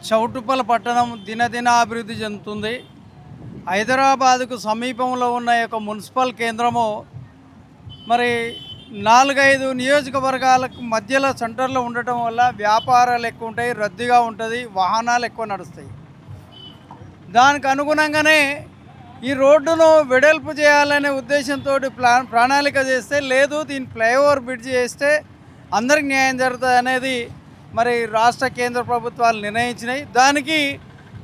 చౌటుప్పల పట్టణం దినదిన అభివృద్ధి చెందుతుంది. హైదరాబాదుకు సమీపంలో ఉన్న యొక్క మున్సిపల్ కేంద్రము మరి 4-5 నియోజకవర్గాలకు మధ్యలో సెంటర్లో ఉండటం వల్ల వ్యాపారాలు ఎక్కువ ఉంటాయి, రద్దీగా ఉంటుంది, వాహనాలు ఎక్కువ నడుస్తాయి. దానికి అనుగుణంగానే ఈ రోడ్డును వెడల్పు చేయాలనే ఉద్దేశంతో ప్రణాళిక చేస్తే, లేదు దీన్ని ఫ్లైఓవర్ బ్రిడ్జ్ చేస్తే అందరికి న్యాయం జరుగుతుంది అనేది మరి రాష్ట్ర కేంద్ర ప్రభుత్వాలు నిర్ణయించినాయి. దానికి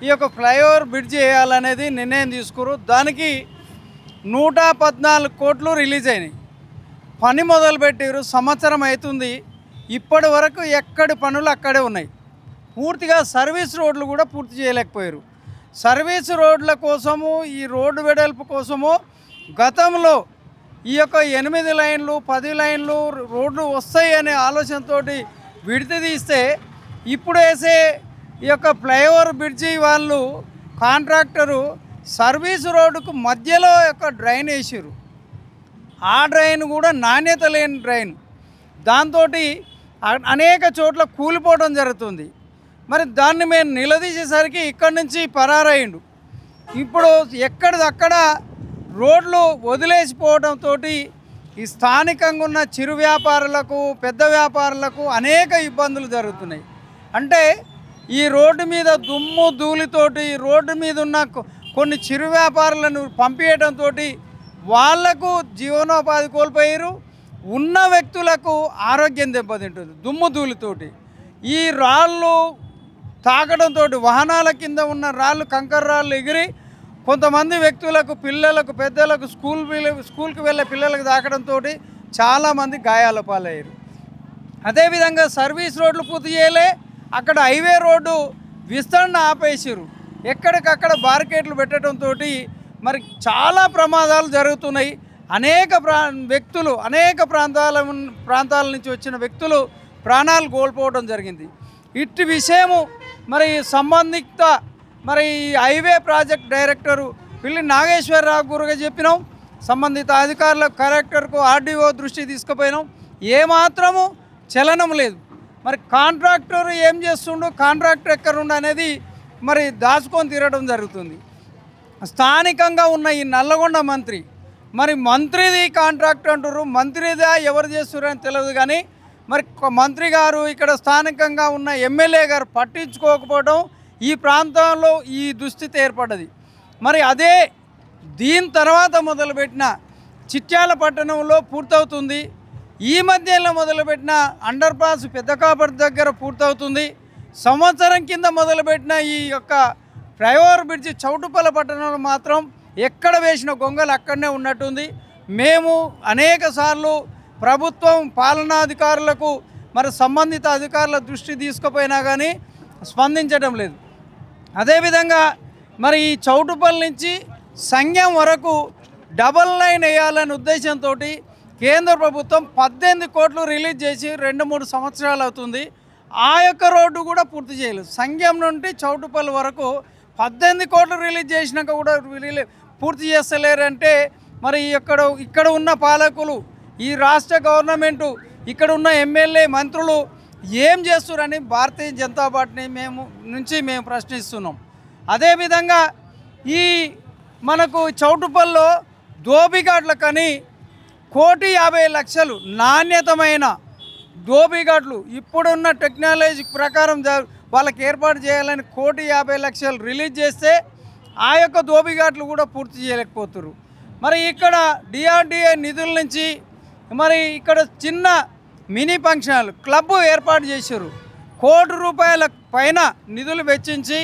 ఈ యొక్క ఫ్లైఓవర్ బ్రిడ్జ్ చేయాలనేది నిర్ణయం తీసుకురు. దానికి 114 కోట్లు రిలీజ్ అయినాయి. పని మొదలుపెట్టారు, సంవత్సరం అవుతుంది. ఇప్పటి వరకు ఎక్కడి పనులు అక్కడే ఉన్నాయి. పూర్తిగా సర్వీస్ రోడ్లు కూడా పూర్తి చేయలేకపోయారు. సర్వీస్ రోడ్ల కోసము, ఈ రోడ్డు వెడల్పు కోసము గతంలో ఈ యొక్క 8 లైన్లు 10 లైన్లు రోడ్లు వస్తాయి అనే ఆలోచనతో విడత తీస్తే, ఇప్పుడు వేసే ఈ యొక్క ఫ్లైఓవర్ బ్రిడ్జి వాళ్ళు కాంట్రాక్టరు సర్వీస్ రోడ్డుకు మధ్యలో యొక్క డ్రైన్ వేసారు. ఆ డ్రైన్ కూడా నాణ్యత లేని డ్రైన్. దాంతో అనేక చోట్ల కూలిపోవడం జరుగుతుంది. మరి దాన్ని మేము నిలదీసేసరికి ఇక్కడి నుంచి పరారయ్యిండు. ఇప్పుడు ఎక్కడిదక్కడ రోడ్లు వదిలేసిపోవడంతో ఈ స్థానికంగా ఉన్న చిరు వ్యాపారులకు, పెద్ద వ్యాపారులకు అనేక ఇబ్బందులు జరుగుతున్నాయి. అంటే ఈ రోడ్డు మీద దుమ్ము ధూళితోటి రోడ్డు మీద ఉన్న కొన్ని చిరు వ్యాపారులను పంపించడంతో వాళ్లకు జీవనోపాధి కోల్పోయారు. ఉన్న వ్యక్తులకు ఆరోగ్యం దెబ్బతింటుంది దుమ్ము ధూళితోటి. ఈ రాళ్ళు తాకడంతో వాహనాల కింద ఉన్న రాళ్ళు, కంకర రాళ్ళు ఎగిరి కొంతమంది వ్యక్తులకు, పిల్లలకు, పెద్దలకు, స్కూల్కి వెళ్ళే పిల్లలకు తాకడంతో చాలామంది గాయాల పాలయ్యారు. అదేవిధంగా సర్వీస్ రోడ్లు పూర్తి చేయలే, అక్కడ హైవే రోడ్డు విస్తరణ ఆపేసారు. ఎక్కడికక్కడ బార్కెట్లు పెట్టడంతో మరి చాలా ప్రమాదాలు జరుగుతున్నాయి. అనేక వ్యక్తులు, అనేక ప్రాంతాల నుంచి వచ్చిన వ్యక్తులు ప్రాణాలు కోల్పోవడం జరిగింది. ఇట్టి విషయము మరి సంబంధిత మరి హైవే ప్రాజెక్ట్ డైరెక్టరు పిల్లి నాగేశ్వరరావు గురుగా చెప్పినాం. సంబంధిత అధికారులకు, కలెక్టర్కు, ఆర్డీఓ దృష్టి తీసుకుపోయినాం. ఏమాత్రము చలనం లేదు. మరి కాంట్రాక్టర్ ఏం చేస్తుండో, కాంట్రాక్టర్ ఎక్కడుండు అనేది మరి దాచుకొని తిరగడం జరుగుతుంది. స్థానికంగా ఉన్న ఈ నల్లగొండ మంత్రి, మరి మంత్రిది కాంట్రాక్ట్ అంటారు, మంత్రిదా ఎవరు చేస్తున్నారు అని తెలియదు. కానీ మరి మంత్రి గారు, ఇక్కడ స్థానికంగా ఉన్న ఎమ్మెల్యే గారు పట్టించుకోకపోవడం ఈ ప్రాంతంలో ఈ దుస్థితి ఏర్పడ్డది. మరి అదే దీని తర్వాత మొదలుపెట్టిన చిట్యాల పట్టణంలో పూర్తవుతుంది. ఈ మధ్యలో మొదలుపెట్టిన అండర్ పాస్ పెద్దకాపర్తి దగ్గర పూర్తవుతుంది. సంవత్సరం కింద మొదలుపెట్టిన ఈ యొక్క ఫ్లైఓవర్ బ్రిడ్జి చౌటుప్పల పట్టణంలో మాత్రం ఎక్కడ వేసిన గొంగలు అక్కడనే ఉన్నట్టుంది. మేము అనేక సార్లు ప్రభుత్వం, పాలనాధికారులకు, మరి సంబంధిత అధికారుల దృష్టి తీసుకుపోయినా కానీ స్పందించడం లేదు. అదేవిధంగా మరి ఈ చౌటుప్పల్ నుంచి సంఘం వరకు డబల్ లైన్ వేయాలనే ఉద్దేశంతో కేంద్ర ప్రభుత్వం 18 కోట్లు రిలీజ్ చేసి 2-3 సంవత్సరాలు అవుతుంది. ఆ యొక్క రోడ్డు కూడా పూర్తి చేయలేదు. సంఘం నుండి చౌటుప్పల్ వరకు 18 కోట్లు రిలీజ్ చేసినాక కూడా పూర్తి చేస్తలేరంటే మరి ఇక్కడ ఉన్న పాలకులు, ఈ రాష్ట్ర గవర్నమెంటు, ఇక్కడ ఉన్న ఎమ్మెల్యే, మంత్రులు ఏం చేస్తున్నారని భారతీయ జనతా పార్టీని మేము ప్రశ్నిస్తున్నాం. అదేవిధంగా ఈ మనకు చౌటుప్పల్లో దోబిఘాట్లకని 1,50,00,000 నాణ్యతమైన దోబిఘాట్లు ఇప్పుడున్న టెక్నాలజీ ప్రకారం వాళ్ళకి ఏర్పాటు చేయాలని 1,50,00,000 రిలీజ్ చేస్తే ఆ యొక్క దోబిఘాట్లు కూడా పూర్తి చేయలేకపోతున్నారు. మరి ఇక్కడ డిఆర్డిఏ నిధుల నుంచి మరి ఇక్కడ చిన్న మినీ ఫంక్షన్ హాల్ క్లబ్ ఏర్పాటు చేశారు. ₹1,00,00,000 పైన నిధులు వెచ్చించి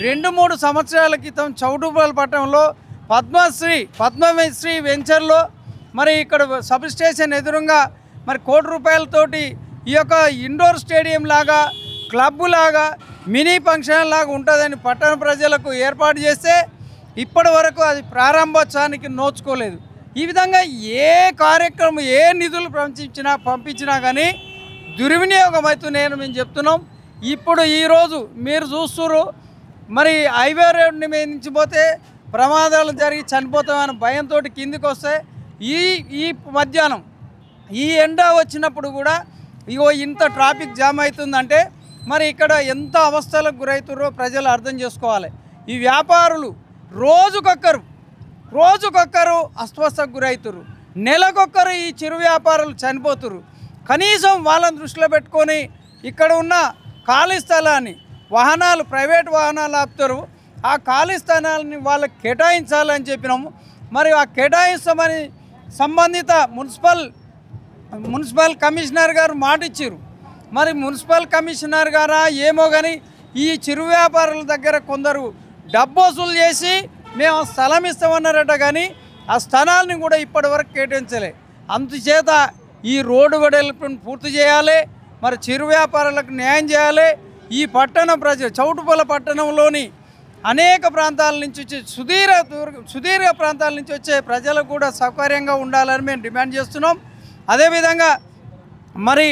2-3 సంవత్సరాల క్రితం చౌటుప్పల్ పట్టణంలో పద్మశ్రీ వెంచర్లో మరి ఇక్కడ సబ్ స్టేషన్ ఎదురుగా మరి ₹1,00,00,000 ఈ యొక్క ఇండోర్ స్టేడియం లాగా, క్లబ్ లాగా, మినీ ఫంక్షన్ లాగా ఉంటుందని పట్టణ ప్రజలకు ఏర్పాటు చేస్తే ఇప్పటి వరకు అది ప్రారంభోత్సవానికి నోచుకోలేదు. ఈ విధంగా ఏ కార్యక్రమం, ఏ నిధులు పంపించినా కానీ దుర్వినియోగం అవుతున్నాయని మేము చెప్తున్నాం. ఇప్పుడు ఈరోజు మీరు చూస్తున్నారు, మరి హైవే రోడ్ని మీద నుంచి పోతే ప్రమాదాలు జరిగి చనిపోతామని భయంతో కిందికి వస్తే ఈ మధ్యాహ్నం ఈ ఎండ వచ్చినప్పుడు కూడా ఇంత ట్రాఫిక్ జామ్ అవుతుందంటే మరి ఇక్కడ ఎంత అవస్థలకు గురవుతారో ప్రజలు అర్థం చేసుకోవాలి. ఈ వ్యాపారులు రోజుకొక్కరు అస్వస్థకు గురవుతారు, నెలకొక్కరు ఈ చిరు వ్యాపారులు చనిపోతురు. కనీసం వాళ్ళని దృష్టిలో పెట్టుకొని ఇక్కడ ఉన్న ఖాళీ స్థలాన్ని ప్రైవేట్ వాహనాలు ఆపుతారు, ఆ ఖాళీ స్థలాన్ని వాళ్ళకి కేటాయించాలని చెప్పినాము. మరి ఆ కేటాయిస్తామని సంబంధిత మున్సిపల్ కమిషనర్ గారు మాట ఇచ్చారు. మరి మున్సిపల్ కమిషనర్ గారా ఏమో కానీ ఈ చిరు వ్యాపారుల దగ్గర కొందరు డబ్బు వసూలు చేసి మేము స్థలం ఇస్తామన్నారట, కానీ ఆ స్థలాన్ని కూడా ఇప్పటివరకు కేటాయించలే. అందుచేత ఈ రోడ్డు వెడల్పును పూర్తి చేయాలి, మరి చిరు వ్యాపారులకు న్యాయం చేయాలి. ఈ పట్టణ చౌటుపల్ల పట్టణంలోని అనేక ప్రాంతాల నుంచి వచ్చే సుదీర్ఘ ప్రాంతాల నుంచి వచ్చే ప్రజలకు కూడా సౌకర్యంగా ఉండాలని మేము డిమాండ్ చేస్తున్నాం. అదేవిధంగా మరి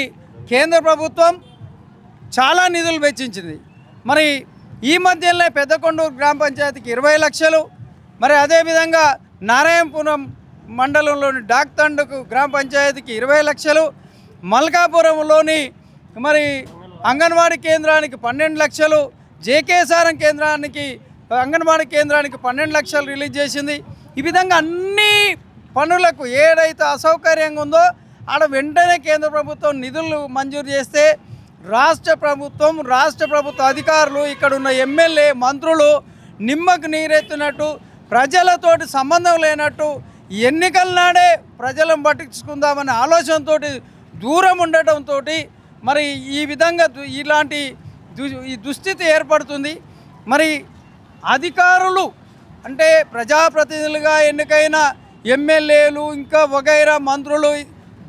కేంద్ర ప్రభుత్వం చాలా నిధులు వెచ్చించింది. మరి ఈ మధ్యలో పెద్దకొండూరు గ్రామ పంచాయతీకి 20 లక్షలు, మరి అదేవిధంగా నారాయణపురం మండలంలోని డాక్తండుకు గ్రామ పంచాయతీకి 20 లక్షలు, మల్కాపురంలోని మరి అంగన్వాడీ కేంద్రానికి 12 లక్షలు, జేకేసారం అంగన్వాడీ కేంద్రానికి 12 లక్షలు రిలీజ్ చేసింది. ఈ విధంగా అన్ని పనులకు ఏదైతే అసౌకర్యంగా ఉందో ఆడ వెంటనే కేంద్ర ప్రభుత్వం నిధులు మంజూరు చేస్తే రాష్ట్ర ప్రభుత్వ అధికారులు ఇక్కడ ఉన్న ఎమ్మెల్యే మంత్రులు నిమ్మకు నీరెత్తినట్టు, ప్రజలతోటి సంబంధం లేనట్టు, ఎన్నికల నాడే ప్రజలను పట్టించుకుందామనే ఆలోచనతో దూరం ఉండటంతో మరి ఈ విధంగా ఇలాంటి ఈ దుస్థితి ఏర్పడుతుంది. మరి అధికారులు అంటే ప్రజాప్రతినిధులుగా ఎన్నికైన ఎమ్మెల్యేలు ఇంకా వగైరా మంత్రులు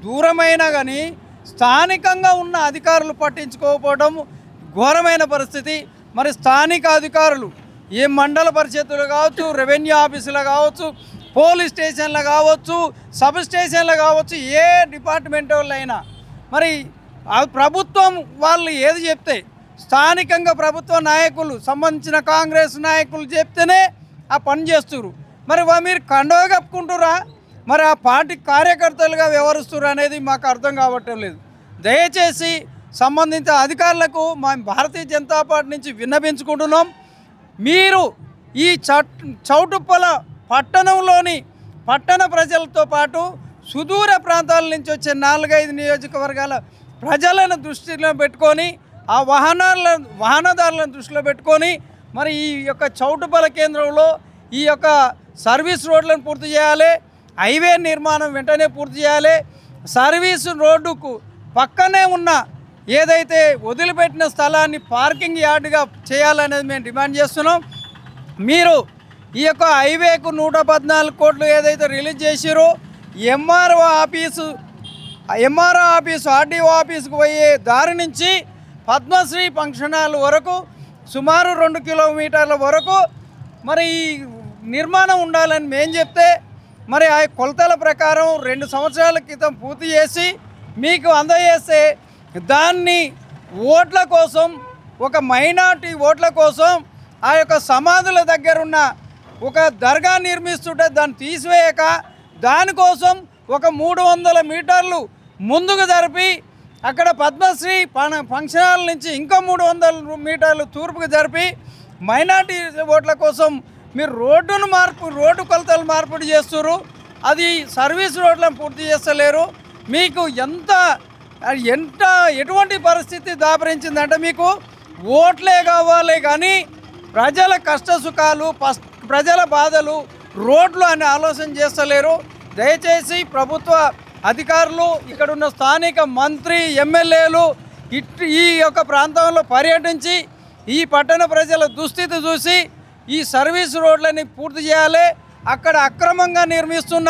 దూరమైనా కానీ స్థానికంగా ఉన్న అధికారులు పట్టించుకోకపోవడం ఘోరమైన పరిస్థితి. మరి స్థానిక అధికారులు ఏ మండల పరిషత్తులు కావచ్చు, రెవెన్యూ ఆఫీసులు కావచ్చు, పోలీస్ స్టేషన్లు కావచ్చు, సబ్ స్టేషన్లు కావచ్చు, ఏ డిపార్ట్మెంట్ వాళ్ళైనా మరి ప్రభుత్వం వాళ్ళు ఏది చెప్తే స్థానికంగా ప్రభుత్వ నాయకులు సంబంధించిన కాంగ్రెస్ నాయకులు చెప్తేనే ఆ పని చేస్తున్నారు. మరి మీరు కండవ కప్పుకుంటురా, మరి ఆ పార్టీ కార్యకర్తలుగా వ్యవహరిస్తున్నారు అనేది మాకు అర్థం కావటం లేదు. దయచేసి సంబంధిత అధికారులకు మా భారతీయ జనతా పార్టీ నుంచి విన్నపించుకుంటున్నాం. మీరు ఈ చౌటుప్పల పట్టణంలోని పట్టణ ప్రజలతో పాటు సుదూర ప్రాంతాల నుంచి వచ్చే 4-5 నియోజకవర్గాల ప్రజలను దృష్టిలో పెట్టుకొని ఆ వాహనదారులను దృష్టిలో పెట్టుకొని మరి ఈ యొక్క చౌటుప్పల కేంద్రంలో ఈ యొక్క సర్వీస్ రోడ్లను పూర్తి చేయాలి, హైవే నిర్మాణం వెంటనే పూర్తి చేయాలి, సర్వీసు రోడ్డుకు పక్కనే ఉన్న ఏదైతే వదిలిపెట్టిన స్థలాన్ని పార్కింగ్ యార్డుగా చేయాలనేది మేము డిమాండ్ చేస్తున్నాం. మీరు ఈ యొక్క హైవేకు 114 కోట్లు ఏదైతే రిలీజ్ చేసిరో ఎంఆర్ఓ ఆఫీసు ఆర్డీఓ ఆఫీసుకు పోయే దారి నుంచి పద్మశ్రీ ఫంక్షన్ హాల్ వరకు సుమారు 2 కిలోమీటర్ల వరకు మరి ఈ నిర్మాణం ఉండాలని మేము చెప్తే మరి ఆ కొలతల ప్రకారం 2 సంవత్సరాల క్రితం పూర్తి చేసి మీకు అందజేస్తే దాన్ని ఓట్ల కోసం, ఒక మైనార్టీ ఓట్ల కోసం ఆ యొక్క సమాధుల దగ్గరున్న ఒక దర్గా నిర్మిస్తుంటే దాన్ని తీసివేయక దానికోసం ఒక 300 మీటర్లు ముందుకు జరిపి అక్కడ పద్మశ్రీ ఫంక్షన్ హాల్ నుంచి ఇంకా 300 మీటర్లు తూర్పుకు జరిపి మైనార్టీ ఓట్ల కోసం మీరు రోడ్డు కొలతలు మార్పిడి చేస్తున్నారు. అది సర్వీస్ రోడ్లను పూర్తి చేస్తలేరు. మీకు ఎటువంటి పరిస్థితి దాపరించిందంటే మీకు ఓట్లే కావాలి కానీ ప్రజల కష్టసుఖాలు, ప్రజల బాధలు, రోడ్లు అని ఆలోచన చేస్తలేరు. దయచేసి ప్రభుత్వ అధికారులు, ఇక్కడున్న స్థానిక మంత్రి, ఎమ్మెల్యేలు ఈ యొక్క ప్రాంతంలో పర్యటించి ఈ పట్టణ ప్రజల దుస్థితి చూసి ఈ సర్వీస్ రోడ్లని పూర్తి చేయాలి. అక్కడ అక్రమంగా నిర్మిస్తున్న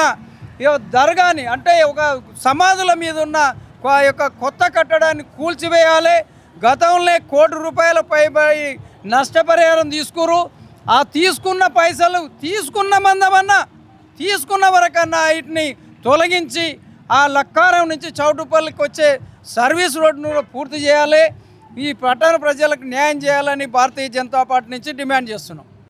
దర్గాని అంటే ఒక సమాధుల మీద ఉన్న యొక్క కొత్త కట్టడాన్ని కూల్చివేయాలి. గతంలో ₹1 కోటి నష్టపరిహారం తీసుకురు. ఆ తీసుకున్న పైసలు తీసుకున్న వరకన్నా వీటిని తొలగించి ఆ లక్కారం నుంచి చౌటుపల్లికి వచ్చే సర్వీస్ రోడ్డును పూర్తి చేయాలి. ఈ పట్టణ ప్రజలకు న్యాయం చేయాలని భారతీయ జనతా పార్టీ నుంచి డిమాండ్ చేస్తున్నాం.